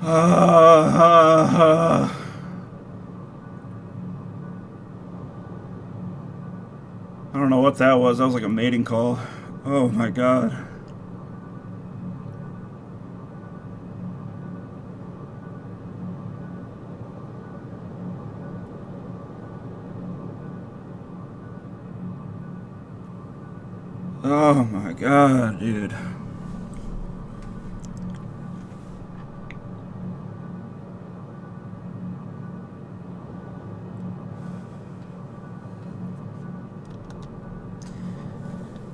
Uh, I don't know what that was. That was like a mating call. Oh my god. Oh my god, dude.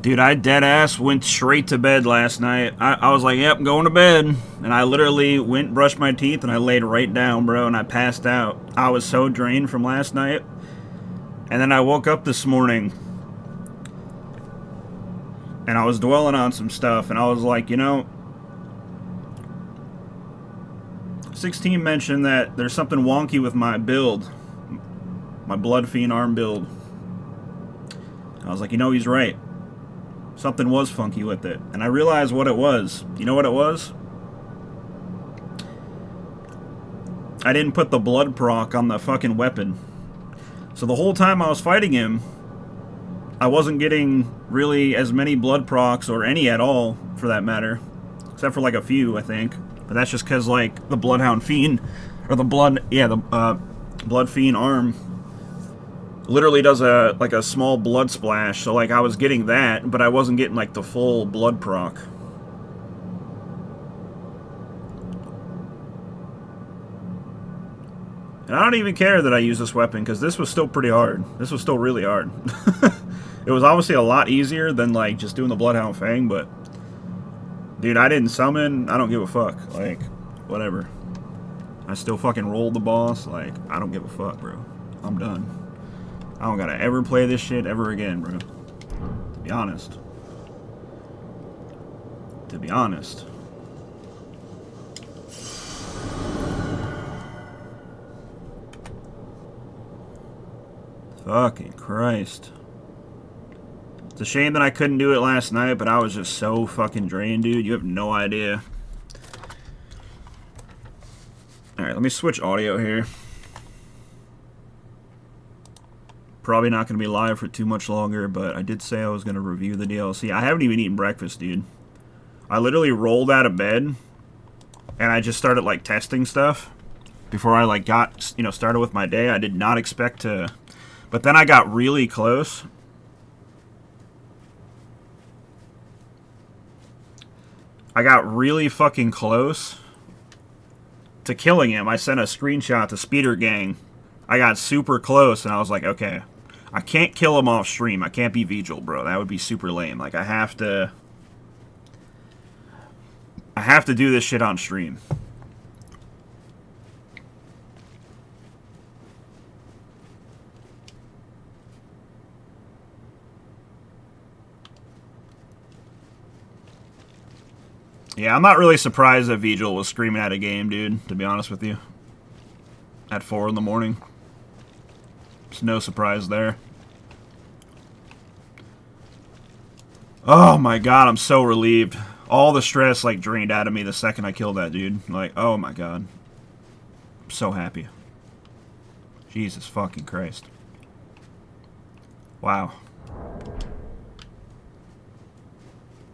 Dude, I dead ass went straight to bed last night. I was like, yep, I'm going to bed. And I literally went, brushed my teeth, and I laid right down, bro, and I passed out. I was so drained from last night. And then I woke up this morning, and I was dwelling on some stuff, and I was like, 16 mentioned that there's something wonky with my build, my Blood Fiend arm build. And I was like, he's right. Something was funky with it. And I realized what it was. You know what it was? I didn't put the blood proc on the fucking weapon. So the whole time I was fighting him, I wasn't getting really as many blood procs, or any at all, for that matter. Except for like a few, I think. But that's just because, like, the Bloodhound Fiend, or the Blood Fiend arm literally does a small blood splash. So, like, I was getting that, but I wasn't getting, like, the full blood proc. And I don't even care that I use this weapon, because this was still pretty hard. This was still really hard. It was obviously a lot easier than, like, just doing the Bloodhound Fang, but... Dude, I didn't summon. I don't give a fuck. Like, whatever. I still fucking rolled the boss. Like, I don't give a fuck, bro. I'm done. I don't gotta ever play this shit ever again, bro. To be honest. To be honest. Fucking Christ. It's a shame that I couldn't do it last night, but I was just so fucking drained, dude. You have no idea. Alright, let me switch audio here. Probably not going to be live for too much longer, but I did say I was going to review the DLC. I haven't even eaten breakfast, dude. I literally rolled out of bed, and I just started, like, testing stuff before I, like, got, started with my day. I did not expect to... But then I got really close. I got really fucking close to killing him. I sent a screenshot to Speeder Gang. I got super close, and I was like, okay, I can't kill him off stream. I can't be Vigil, bro. That would be super lame. Like, I have to do this shit on stream. Yeah, I'm not really surprised that Vigil was screaming at a game, dude, to be honest with you. At 4 in the morning. There's no surprise there. Oh my god, I'm so relieved. All the stress, like, drained out of me the second I killed that dude. Like, oh my god. I'm so happy. Jesus fucking Christ. Wow.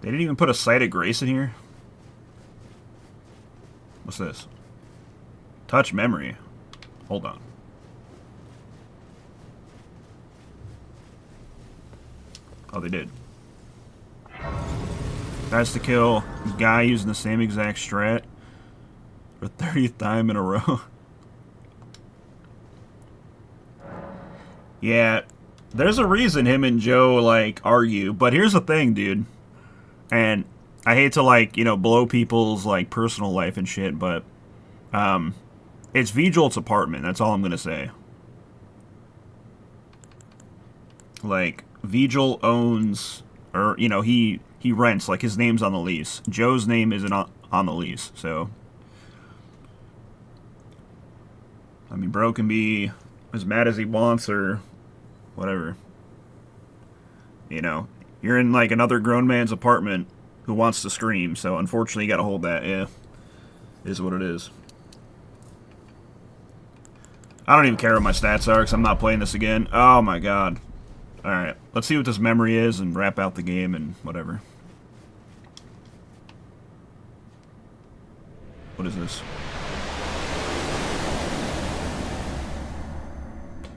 They didn't even put a Sight of Grace in here? What's this? Touch memory. Hold on. Oh, they did. That's to kill guy using the same exact strat for 30th time in a row. Yeah, there's a reason him and Joe, like, argue. But here's the thing, dude. And I hate to, like, blow people's, like, personal life and shit, but it's Vigil's apartment. That's all I'm gonna say. Like, Vigil owns, or, he rents, like, his name's on the lease. Joe's name isn't on the lease, so. I mean, bro can be as mad as he wants, or whatever. You're in, like, another grown man's apartment who wants to scream, so unfortunately you gotta hold that, yeah. Is what it is. I don't even care what my stats are because I'm not playing this again. Oh my god. Alright, let's see what this memory is and wrap out the game and whatever. What is this?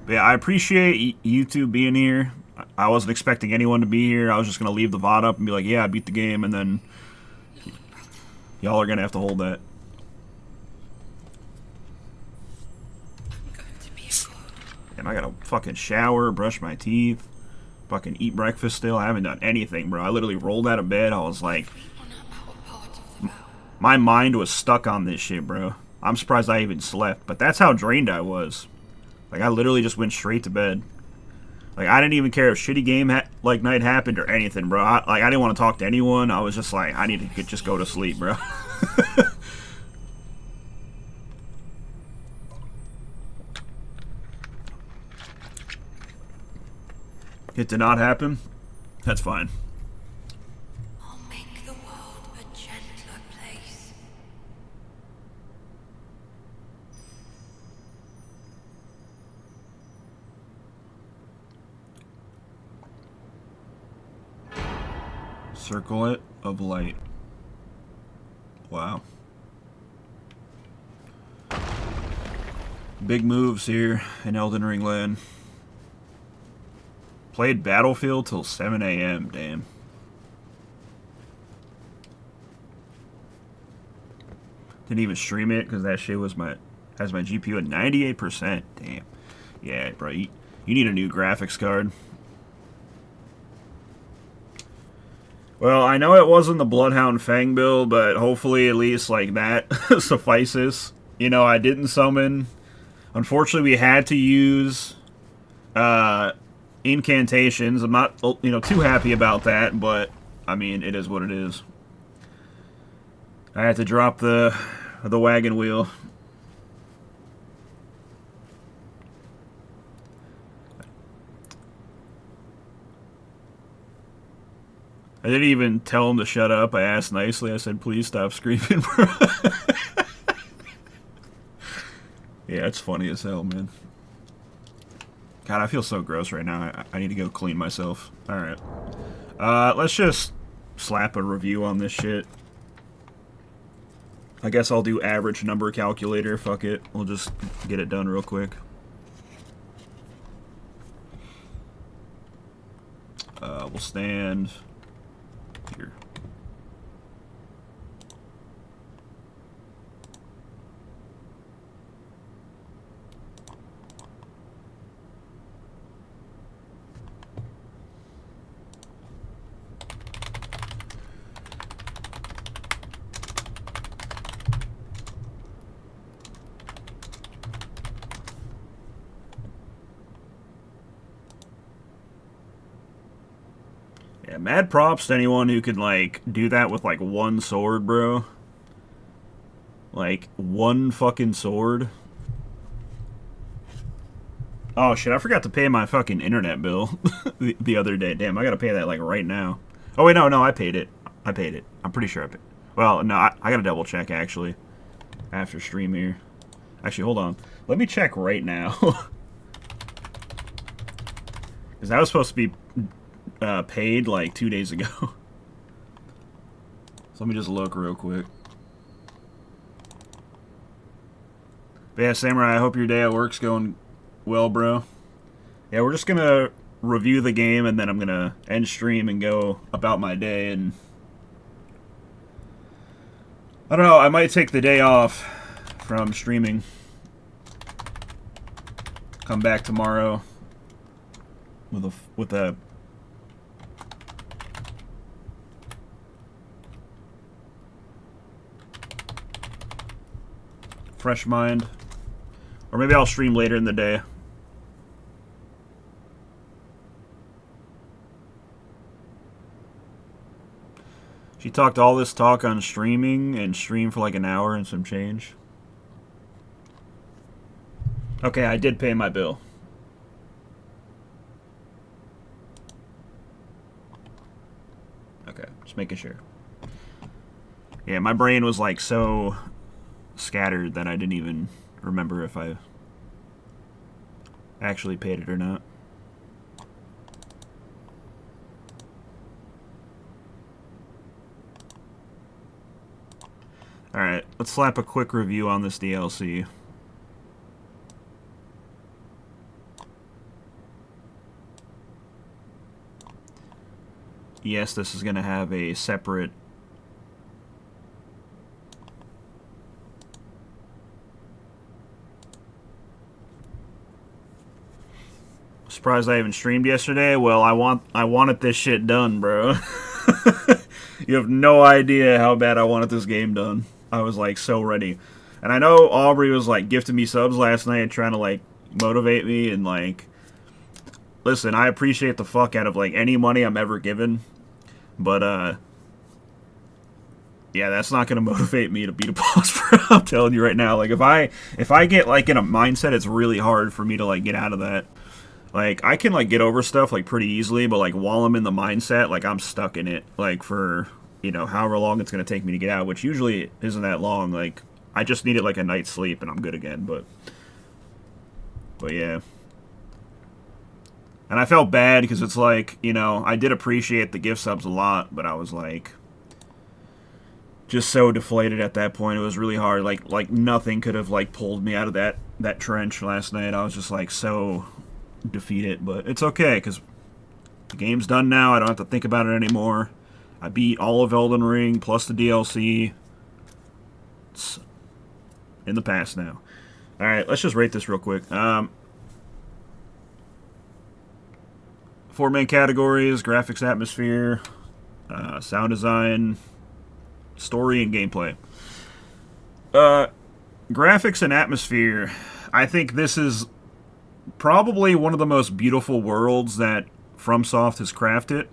But yeah, I appreciate you two being here. I wasn't expecting anyone to be here. I was just going to leave the VOD up and be like, yeah, I beat the game, and then y'all are going to have to hold that. And I got to fucking shower, brush my teeth, fucking eat breakfast still. I haven't done anything, bro. I literally rolled out of bed. I was like, my mind was stuck on this shit, bro. I'm surprised I even slept, but that's how drained I was. Like, I literally just went straight to bed. Like, I didn't even care if shitty game night happened or anything, bro. I didn't want to talk to anyone. I was just like, I need to just go to sleep, bro. It did not happen. That's fine. I'll make the world a gentler place. Circlet of light. Wow. Big moves here in Elden Ring land. Played Battlefield till 7 a.m. Damn. Didn't even stream it because that shit has my GPU at 98%. Damn. Yeah, bro. You need a new graphics card. Well, I know it wasn't the Bloodhound Fang build, but hopefully at least like that suffices. You know, I didn't summon. Unfortunately, we had to use incantations. I'm not, too happy about that, but I mean, it is what it is. I had to drop the wagon wheel. I didn't even tell him to shut up. I asked nicely. I said, please stop screaming, bro. Yeah, it's funny as hell, man. God, I feel so gross right now. I need to go clean myself. Alright. Let's just slap a review on this shit. I guess I'll do average number calculator. Fuck it. We'll just get it done real quick. We'll stand here. Yeah, mad props to anyone who could, like, do that with, like, one sword, bro. Like, one fucking sword. Oh, shit, I forgot to pay my fucking internet bill the other day. Damn, I gotta pay that, like, right now. Oh, wait, no, I paid it. I paid it. I'm pretty sure I paid it. Well, no, I gotta double check, actually, after stream here. Actually, hold on. Let me check right now. Because that was supposed to be paid like 2 days ago. So let me just look real quick. But yeah, Samurai, I hope your day at work's going well, bro. Yeah, we're just gonna review the game and then I'm gonna end stream and go about my day. And I don't know, I might take the day off from streaming. Come back tomorrow with a fresh mind. Or maybe I'll stream later in the day. She talked all this talk on streaming and streamed for like an hour and some change. Okay, I did pay my bill. Okay, just making sure. Yeah, my brain was like so scattered that I didn't even remember if I actually paid it or not. Alright, let's slap a quick review on this DLC. Yes, this is going to have a separate... Surprised I even streamed yesterday. Well, I wanted this shit done, bro. You have no idea how bad I wanted this game done. I was like so ready. And I know Aubrey was like gifting me subs last night trying to like motivate me and like listen, I appreciate the fuck out of like any money I'm ever given. But yeah, that's not gonna motivate me to beat a boss, bro. I'm telling you right now. Like if I get like in a mindset, it's really hard for me to like get out of that. Like, I can, like, get over stuff, like, pretty easily, but, like, while I'm in the mindset, like, I'm stuck in it, like, for, you know, however long it's going to take me to get out, which usually isn't that long. Like, I just needed, like, a night's sleep, and I'm good again, but yeah. And I felt bad, because it's like, you know, I did appreciate the gift subs a lot, but I was, like, just so deflated at that point. It was really hard. Like nothing could have, like, pulled me out of that trench last night. I was just, like, so... defeat it, but it's okay because the game's done now. I don't have to think about it anymore. I beat all of Elden Ring plus the DLC. It's in the past now. Alright, let's just rate this real quick. 4 main categories: graphics, atmosphere, sound design, story, and gameplay. Graphics and atmosphere, I think this is probably one of the most beautiful worlds that FromSoft has crafted.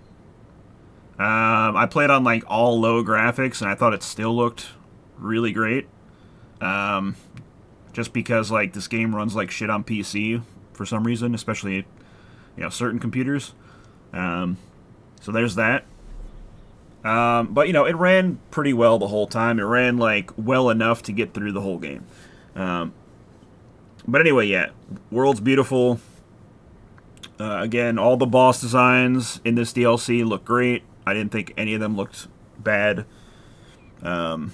I played on like all low graphics, and I thought it still looked really great. Just because like this game runs like shit on PC for some reason, especially you know certain computers. So there's that. But you know it ran pretty well the whole time. It ran like well enough to get through the whole game. But anyway, yeah, world's beautiful. Again, all the boss designs in this DLC look great. I didn't think any of them looked bad. I'm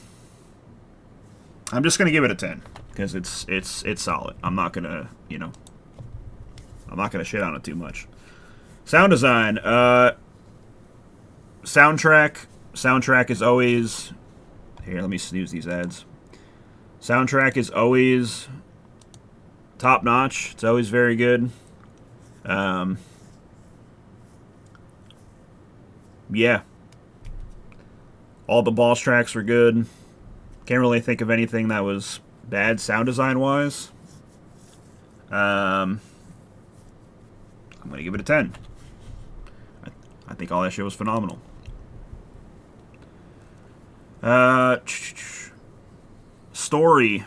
just gonna give it a 10 because it's solid. I'm not gonna I'm not gonna shit on it too much. Sound design, soundtrack is always here. Let me snooze these ads. Soundtrack is always top notch. It's always very good. Yeah. All the boss tracks were good. Can't really think of anything that was bad sound design wise. I'm gonna give it a 10. I think all that shit was phenomenal. Story.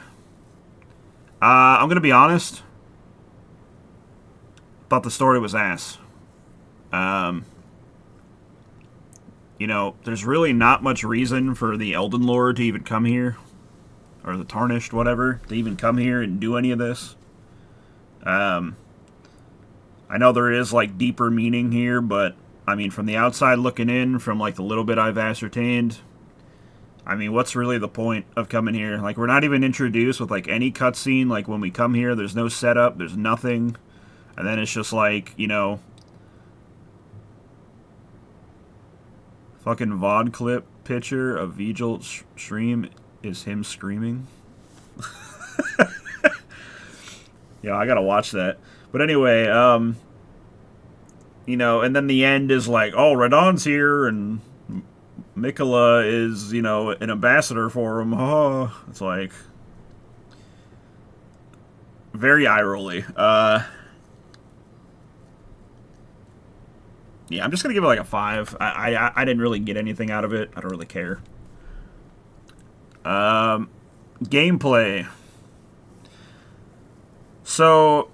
I'm gonna be honest. Thought the story was ass. You know, there's really not much reason for the Elden Lord to even come here, or the Tarnished, whatever, to even come here and do any of this. I know there is like deeper meaning here, but I mean, from the outside looking in, from like the little bit I've ascertained, I mean, what's really the point of coming here? Like, we're not even introduced with, like, any cutscene. Like, when we come here, there's no setup, there's nothing. And then it's just like, you know, fucking VOD clip picture of Vigil stream is him screaming. Yeah, I gotta watch that. But anyway, you know, and then the end is like, oh, Radon's here, and Mikola is, you know, an ambassador for him. Oh, it's like very eye-rolly. Yeah, I'm just gonna give it like a 5. I didn't really get anything out of it. I don't really care. Gameplay. So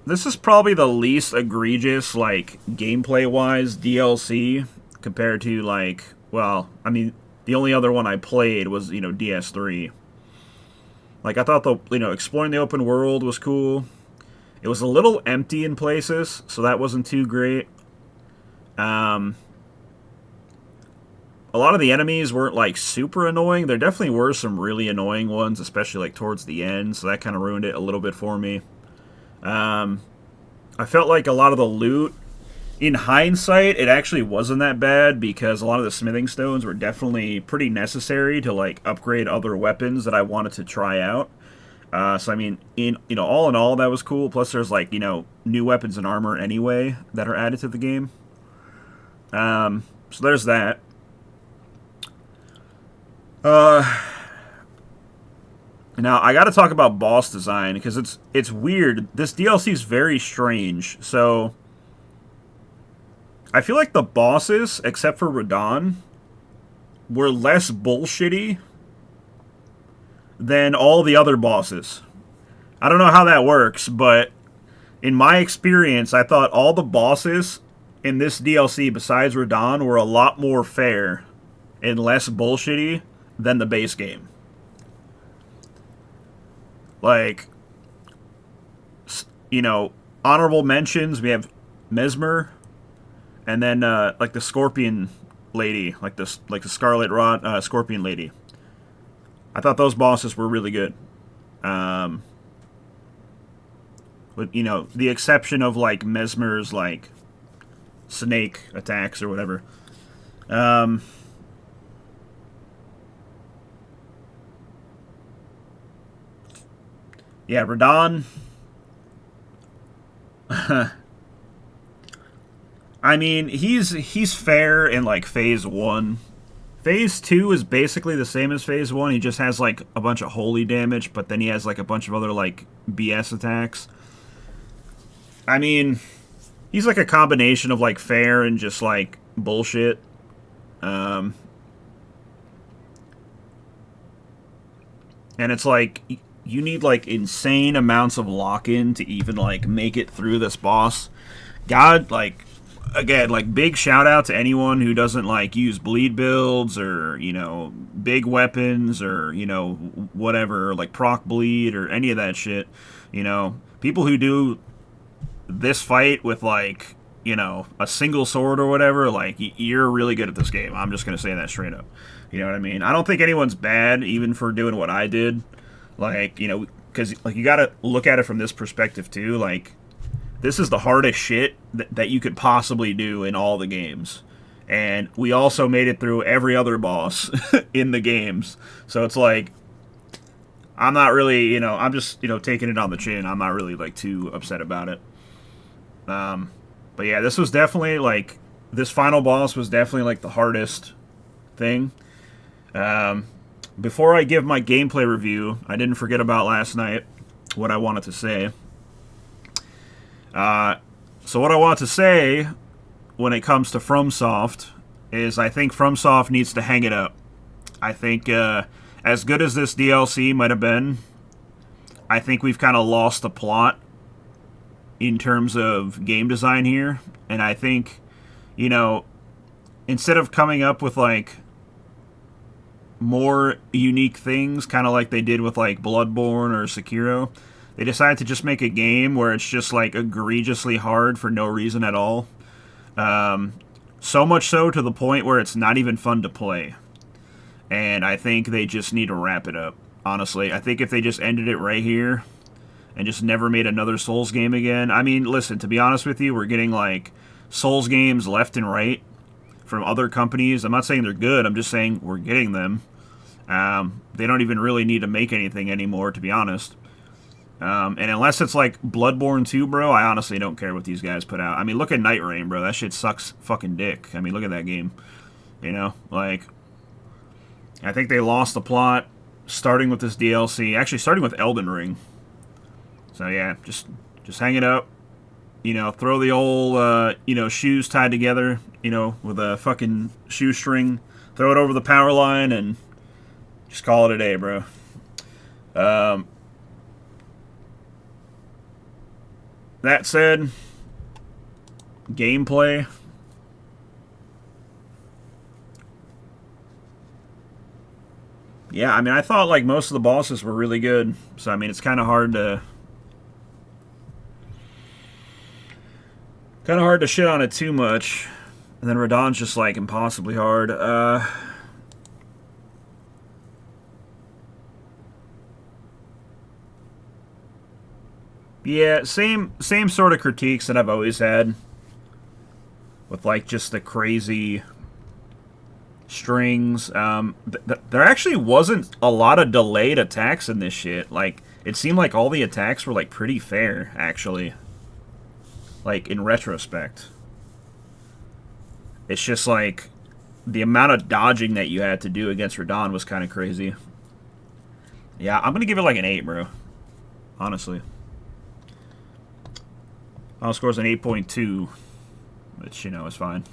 this is probably the least egregious, like, gameplay-wise DLC compared to, like, well, I mean, the only other one I played was, you know, DS3. Like, I thought the, you know, exploring the open world was cool. It was a little empty in places, so that wasn't too great. A lot of the enemies weren't like super annoying. There definitely were some really annoying ones, especially like towards the end, so that kind of ruined it a little bit for me. I felt like a lot of the loot, in hindsight, it actually wasn't that bad because a lot of the smithing stones were definitely pretty necessary to like upgrade other weapons that I wanted to try out. So I mean, all in all, that was cool. Plus, there's like new weapons and armor anyway that are added to the game. So there's that. Now I got to talk about boss design because it's weird. This DLC is very strange. So I feel like the bosses, except for Radon, were less bullshitty than all the other bosses. I don't know how that works, but in my experience, I thought all the bosses in this DLC, besides Radon, were a lot more fair and less bullshitty than the base game. Like, honorable mentions, we have Mesmer, and then like the Scorpion lady, like the Scarlet Rod Scorpion lady. I thought those bosses were really good. With the exception of like Mesmer's like snake attacks or whatever. Yeah, Radon. I mean, he's fair in like phase 1. Phase 2 is basically the same as phase 1. He just has like a bunch of holy damage, but then he has like a bunch of other like BS attacks. I mean, he's like a combination of like fair and just like bullshit. And it's like you need like insane amounts of lock-in to even like make it through this boss. God, like, again, like, big shout out to anyone who doesn't like use bleed builds or big weapons or whatever, like proc bleed or any of that shit. People who do this fight with like a single sword or whatever, like, you're really good at this game. I'm just gonna say that straight up. You know what I mean? I don't think anyone's bad even for doing what I did. Like, because like you gotta look at it from this perspective too. Like, this is the hardest shit that you could possibly do in all the games. And we also made it through every other boss in the games. So it's like, I'm not really, I'm just, taking it on the chin. I'm not really, like, too upset about it. But yeah, this was definitely, like, this final boss was definitely, like, the hardest thing. Before I give my gameplay review, I didn't forget about last night, what I wanted to say. So what I want to say when it comes to FromSoft is I think FromSoft needs to hang it up. I think as good as this DLC might have been, I think we've kind of lost the plot in terms of game design here. And I think, instead of coming up with like more unique things, kind of like they did with like Bloodborne or Sekiro, they decided to just make a game where it's just like egregiously hard for no reason at all. So much so to the point where it's not even fun to play. And I think they just need to wrap it up, honestly. I think if they just ended it right here and just never made another Souls game again. I mean, listen, to be honest with you, we're getting like Souls games left and right from other companies. I'm not saying they're good, I'm just saying we're getting them. They don't even really need to make anything anymore, to be honest. And unless it's like Bloodborne 2, bro, I honestly don't care what these guys put out. I mean, look at Night Rain, bro. That shit sucks fucking dick. I mean, look at that game. Like, I think they lost the plot starting with this DLC. Actually, starting with Elden Ring. So, yeah, just hang it up. Throw the old, shoes tied together, with a fucking shoestring. Throw it over the power line and just call it a day, bro. That said, gameplay. Yeah, I mean, I thought like most of the bosses were really good. So I mean, it's kind of hard to Kind of hard to shit on it too much. And then Radahn's just like impossibly hard. Yeah, same sort of critiques that I've always had. With like just the crazy strings. There actually wasn't a lot of delayed attacks in this shit. Like, it seemed like all the attacks were like pretty fair, actually. Like, in retrospect. It's just like the amount of dodging that you had to do against Radahn was kind of crazy. Yeah, I'm gonna give it like an 8, bro. Honestly. Final score's an 8.2, which, you know, is fine.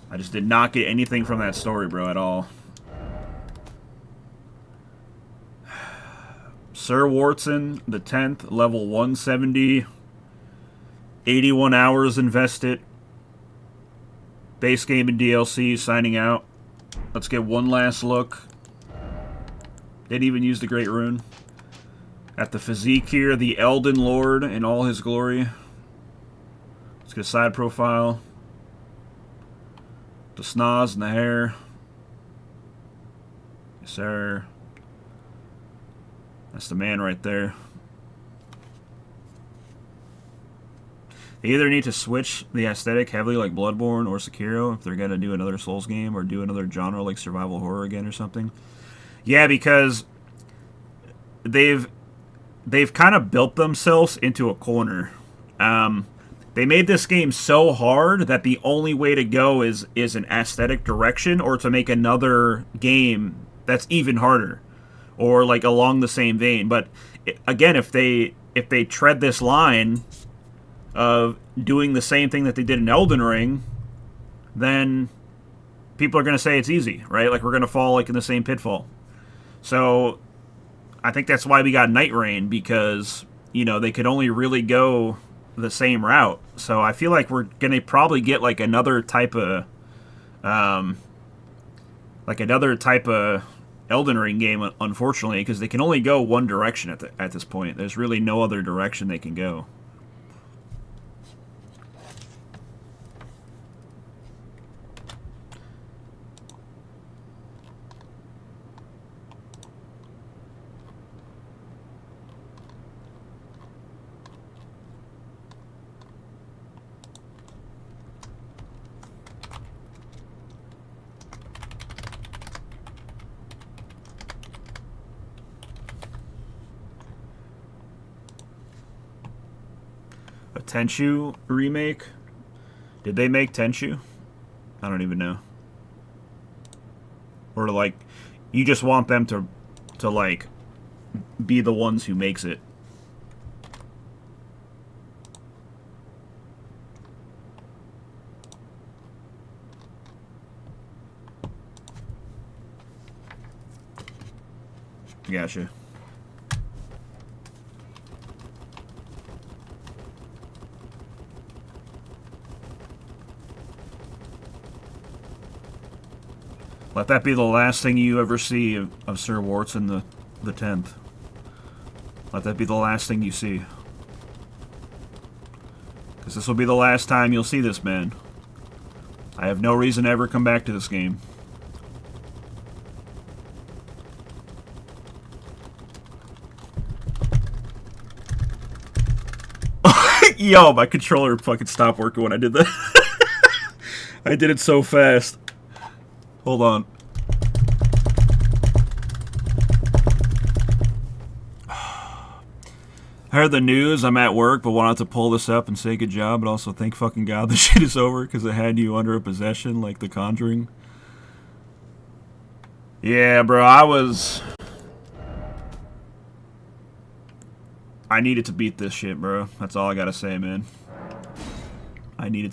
I just did not get anything from that story, bro, at all. Sir Wharton, the 10th, level 170. 81 hours invested. Base game and DLC, signing out. Let's get one last look. Didn't even use the Great Rune. At the physique here, the Elden Lord in all his glory. Let's get a side profile. The snaz and the hair. Yes, sir. That's the man right there. They either need to switch the aesthetic heavily like Bloodborne or Sekiro if they're going to do another Souls game or do another genre like survival horror again or something. Yeah, because they've kind of built themselves into a corner. They made this game so hard that the only way to go is an aesthetic direction or to make another game that's even harder or like along the same vein. But again, if they tread this line of doing the same thing that they did in Elden Ring, then people are going to say it's easy, right? Like, we're going to fall like in the same pitfall. So I think that's why we got Night Rain, because, you know, they could only really go the same route. So I feel like we're going to probably get like another type of Elden Ring game, unfortunately, because they can only go one direction at this point. There's really no other direction they can go. A Tenchu remake? Did they make Tenchu? I don't even know. Or like, you just want them to like be the ones who makes it. Gotcha. Let that be the last thing you ever see of Sir Wharton the 10th. Let that be the last thing you see. Because this will be the last time you'll see this man. I have no reason to ever come back to this game. Yo, my controller fucking stopped working when I did that. I did it so fast. Hold on. I heard the news. I'm at work, but wanted to pull this up and say good job, but also thank fucking God the shit is over because it had you under a possession like The Conjuring. Yeah, bro, I needed to beat this shit, bro. That's all I gotta say, man. I needed